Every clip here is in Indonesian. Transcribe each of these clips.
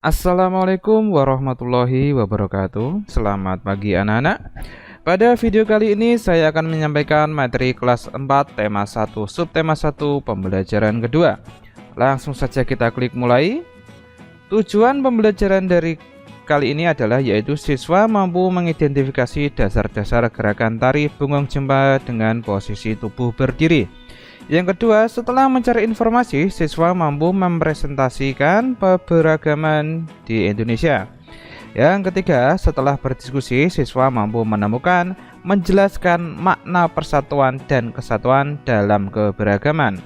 Assalamualaikum warahmatullahi wabarakatuh. Selamat pagi anak-anak. Pada video kali ini saya akan menyampaikan materi kelas 4 tema 1 subtema 1 pembelajaran kedua. Langsung saja kita klik mulai. Tujuan pembelajaran dari kali ini adalah yaitu siswa mampu mengidentifikasi dasar-dasar gerakan tari bungong jempa dengan posisi tubuh berdiri. Yang kedua, setelah mencari informasi, siswa mampu mempresentasikan keberagaman di Indonesia. Yang ketiga, setelah berdiskusi, siswa mampu menemukan, menjelaskan makna persatuan dan kesatuan dalam keberagaman.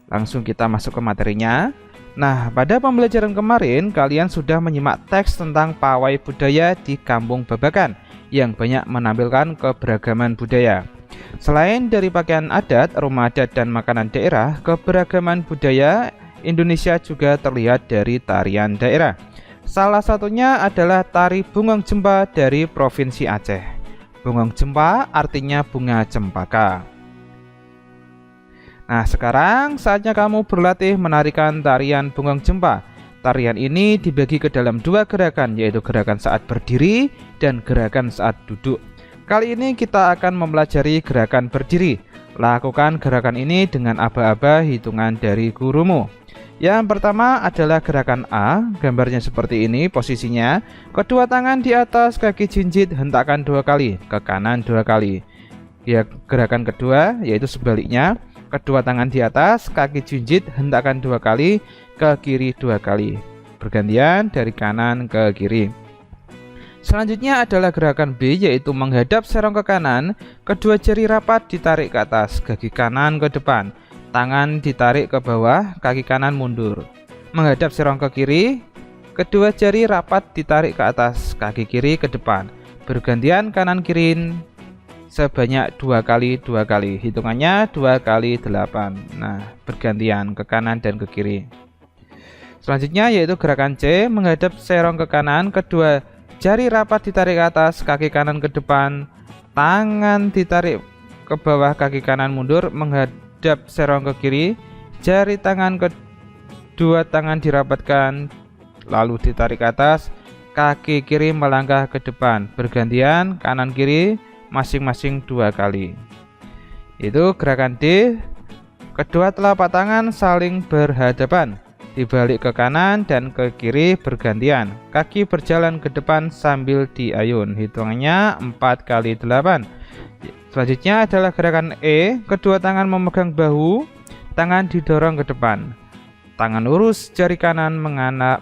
Langsung kita masuk ke materinya. Nah, pada pembelajaran kemarin, kalian sudah menyimak teks tentang pawai budaya di Kampung Babakan yang banyak menampilkan keberagaman budaya. Selain dari pakaian adat, rumah adat, dan makanan daerah, keberagaman budaya Indonesia juga terlihat dari tarian daerah. Salah satunya adalah tari bungong jempa dari Provinsi Aceh. Bungong jempa artinya bunga cempaka. Nah, sekarang saatnya kamu berlatih menarikan tarian bungong jempa. Tarian ini dibagi ke dalam dua gerakan, yaitu gerakan saat berdiri dan gerakan saat duduk. Kali ini kita akan mempelajari gerakan berdiri. Lakukan gerakan ini dengan aba-aba hitungan dari gurumu. Yang pertama adalah gerakan A, gambarnya seperti ini posisinya. Kedua tangan di atas, kaki jinjit, hentakan 2 kali, ke kanan 2 kali. Ya, gerakan kedua yaitu sebaliknya. Kedua tangan di atas, kaki jinjit, hentakan 2 kali, ke kiri 2 kali. Bergantian dari kanan ke kiri. Selanjutnya adalah gerakan B, yaitu menghadap serong ke kanan, kedua jari rapat ditarik ke atas, kaki kanan ke depan, tangan ditarik ke bawah, kaki kanan mundur. Menghadap serong ke kiri, kedua jari rapat ditarik ke atas, kaki kiri ke depan. Bergantian kanan kiri sebanyak 2 kali 2 kali. Hitungannya 2 kali 8. Nah, bergantian ke kanan dan ke kiri. Selanjutnya yaitu gerakan C, menghadap serong ke kanan, kedua jari rapat ditarik ke atas, kaki kanan ke depan, tangan ditarik ke bawah, kaki kanan mundur, menghadap serong ke kiri, jari tangan kedua tangan dirapatkan, lalu ditarik ke atas, kaki kiri melangkah ke depan, bergantian kanan kiri masing-masing 2 kali. Itu gerakan D. Kedua telapak tangan saling berhadapan, dibalik ke kanan dan ke kiri bergantian. Kaki berjalan ke depan sambil diayun. Hitungannya 4 kali 8. Selanjutnya adalah gerakan E. Kedua tangan memegang bahu, tangan didorong ke depan. Tangan lurus, jari kanan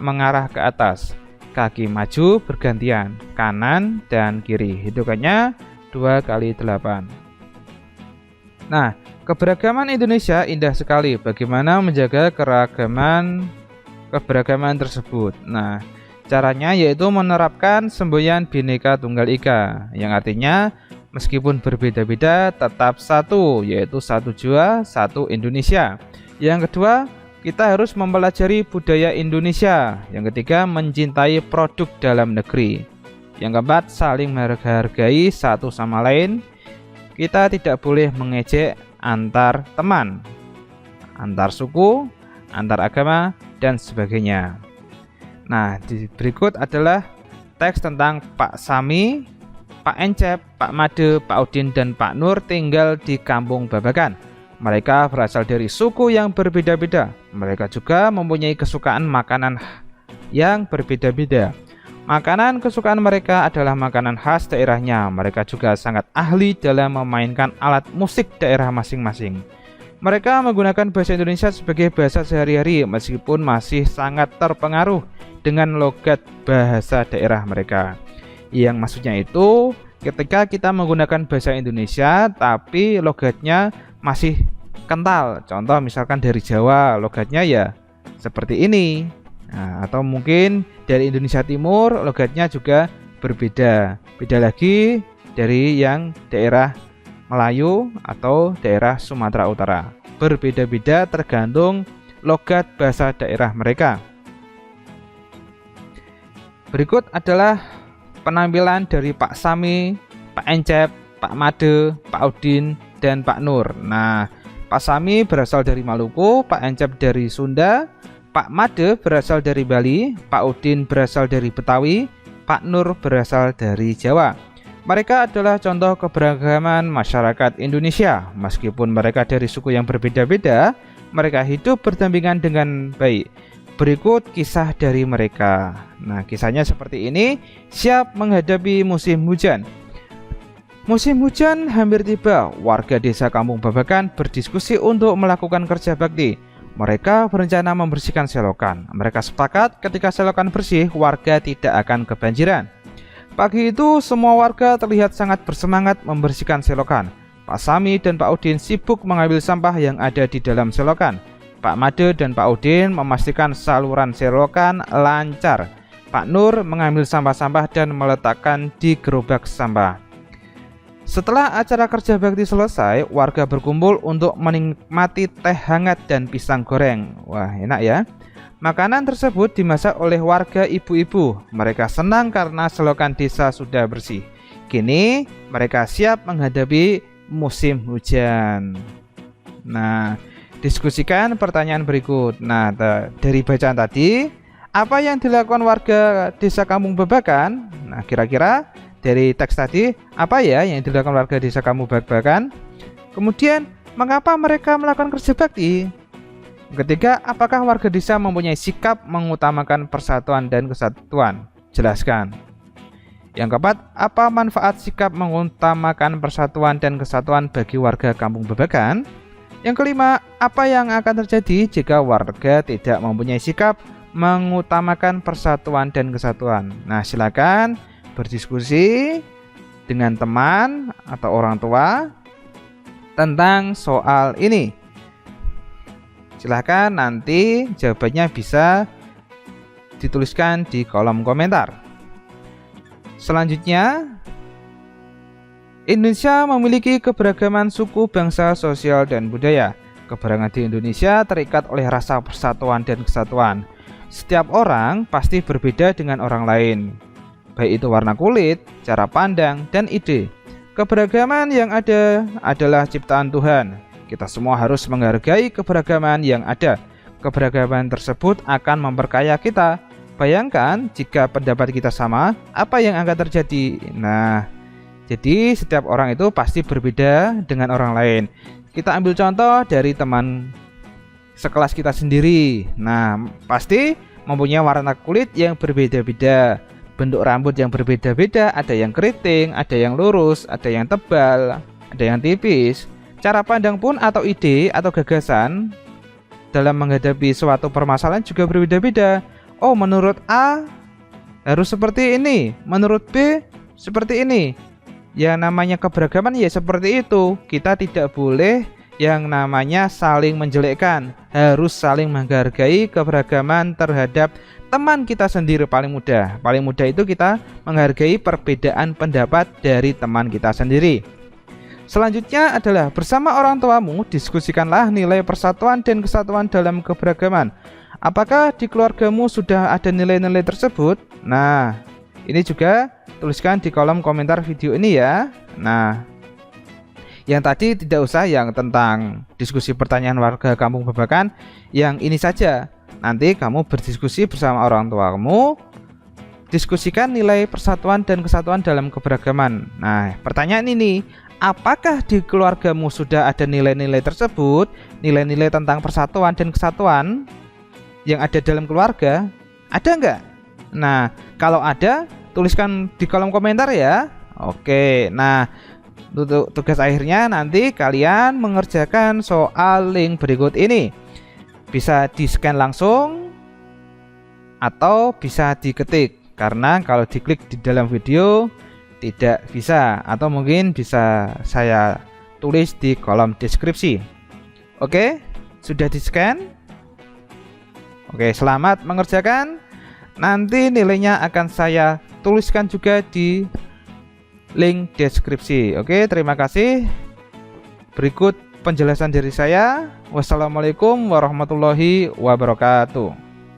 mengarah ke atas. Kaki maju bergantian, kanan dan kiri. Hitungannya 2 kali 8. Nah, keberagaman Indonesia indah sekali. Bagaimana menjaga keberagaman tersebut? Nah, caranya yaitu menerapkan semboyan Bhinneka Tunggal Ika, yang artinya meskipun berbeda-beda tetap satu, yaitu satu jua, satu Indonesia. Yang kedua, kita harus mempelajari budaya Indonesia. Yang ketiga, mencintai produk dalam negeri. Yang keempat, saling menghargai satu sama lain. Kita tidak boleh mengejek antar teman, antar suku, antar agama, dan sebagainya. Nah, berikut adalah teks tentang Pak Sami, Pak Encep, Pak Made, Pak Udin, dan Pak Nur tinggal di Kampung Babakan. Mereka berasal dari suku yang berbeda-beda. Mereka juga mempunyai kesukaan makanan yang berbeda-beda. Makanan kesukaan mereka adalah makanan khas daerahnya. Mereka juga sangat ahli dalam memainkan alat musik daerah masing-masing. Mereka menggunakan bahasa Indonesia sebagai bahasa sehari-hari meskipun masih sangat terpengaruh dengan logat bahasa daerah mereka. Yang maksudnya itu, ketika kita menggunakan bahasa Indonesia tapi logatnya masih kental. Contoh misalkan dari Jawa, logatnya ya seperti ini. Nah, atau mungkin dari Indonesia Timur logatnya juga berbeda. Beda lagi dari yang daerah Melayu atau daerah Sumatera Utara. Berbeda-beda tergantung logat bahasa daerah mereka. Berikut adalah penampilan dari Pak Sami, Pak Encep, Pak Made, Pak Udin, dan Pak Nur. Nah, Pak Sami berasal dari Maluku, Pak Encep dari Sunda, Pak Made berasal dari Bali, Pak Udin berasal dari Betawi, Pak Nur berasal dari Jawa. Mereka adalah contoh keberagaman masyarakat Indonesia. Meskipun mereka dari suku yang berbeda-beda, mereka hidup berdampingan dengan baik. Berikut kisah dari mereka. Nah, kisahnya seperti ini. Siap menghadapi musim hujan. Musim hujan hampir tiba. Warga desa Kampung Babakan berdiskusi untuk melakukan kerja bakti. Mereka berencana membersihkan selokan. Mereka sepakat ketika selokan bersih, warga tidak akan kebanjiran. Pagi itu, semua warga terlihat sangat bersemangat membersihkan selokan. Pak Sami dan Pak Udin sibuk mengambil sampah yang ada di dalam selokan. Pak Made dan Pak Udin memastikan saluran selokan lancar. Pak Nur mengambil sampah-sampah dan meletakkan di gerobak sampah. Setelah acara kerja bakti selesai, warga berkumpul untuk menikmati teh hangat dan pisang goreng. Wah, enak ya. Makanan tersebut dimasak oleh warga ibu-ibu. Mereka senang karena selokan desa sudah bersih. Kini mereka siap menghadapi musim hujan. Nah, diskusikan pertanyaan berikut. Nah, dari bacaan tadi, apa yang dilakukan warga desa Kampung Babakan? Nah, kira-kira dari teks tadi, apa ya yang dilakukan warga desa Kampung Babakan? Kemudian, mengapa mereka melakukan kerja bakti? Ketiga, apakah warga desa mempunyai sikap mengutamakan persatuan dan kesatuan? Jelaskan. Yang keempat, apa manfaat sikap mengutamakan persatuan dan kesatuan bagi warga Kampung Babakan? Yang kelima, apa yang akan terjadi jika warga tidak mempunyai sikap mengutamakan persatuan dan kesatuan? Nah, silakan berdiskusi dengan teman atau orang tua tentang soal ini. Silahkan nanti jawabannya bisa dituliskan di kolom komentar. Selanjutnya, Indonesia memiliki keberagaman suku, bangsa, sosial, dan budaya. Keberagaman di Indonesia terikat oleh rasa persatuan dan kesatuan. Setiap orang pasti berbeda dengan orang lain, baik itu warna kulit, cara pandang, dan ide. Keberagaman yang ada adalah ciptaan Tuhan. Kita semua harus menghargai keberagaman yang ada. Keberagaman tersebut akan memperkaya kita. Bayangkan jika pendapat kita sama, apa yang akan terjadi? Nah, jadi setiap orang itu pasti berbeda dengan orang lain. Kita ambil contoh dari teman sekelas kita sendiri. Nah, pasti mempunyai warna kulit yang berbeda-beda, bentuk rambut yang berbeda-beda, ada yang keriting, ada yang lurus, ada yang tebal, ada yang tipis. Cara pandang pun atau ide atau gagasan dalam menghadapi suatu permasalahan juga berbeda-beda. Oh, menurut A harus seperti ini, menurut B seperti ini. Yang namanya keberagaman ya seperti itu. Kita tidak boleh yang namanya saling menjelekkan, harus saling menghargai keberagaman terhadap teman kita sendiri. Paling mudah itu kita menghargai perbedaan pendapat dari teman kita sendiri. Selanjutnya adalah bersama orang tuamu diskusikanlah nilai persatuan dan kesatuan dalam keberagaman. Apakah di keluargamu sudah ada nilai-nilai tersebut? Nah, ini juga tuliskan di kolom komentar video ini ya. Nah, yang tadi tidak usah yang tentang diskusi pertanyaan warga Kampung Babakan, yang ini saja. Nanti kamu berdiskusi bersama orang tuamu, diskusikan nilai persatuan dan kesatuan dalam keberagaman. Nah, pertanyaan ini, apakah di keluargamu sudah ada nilai-nilai tersebut, nilai-nilai tentang persatuan dan kesatuan yang ada dalam keluarga? Ada enggak? Nah, kalau ada, tuliskan di kolom komentar ya. Oke, nah untuk tugas akhirnya nanti kalian mengerjakan soal link berikut ini. Bisa di-scan langsung atau bisa diketik, karena kalau diklik di dalam video tidak bisa, atau mungkin bisa saya tulis di kolom deskripsi. Oke, sudah di-scan? Oke, selamat mengerjakan. Nanti nilainya akan saya tuliskan juga di link deskripsi. Oke, terima kasih. Berikut penjelasan dari saya. Wassalamualaikum warahmatullahi wabarakatuh.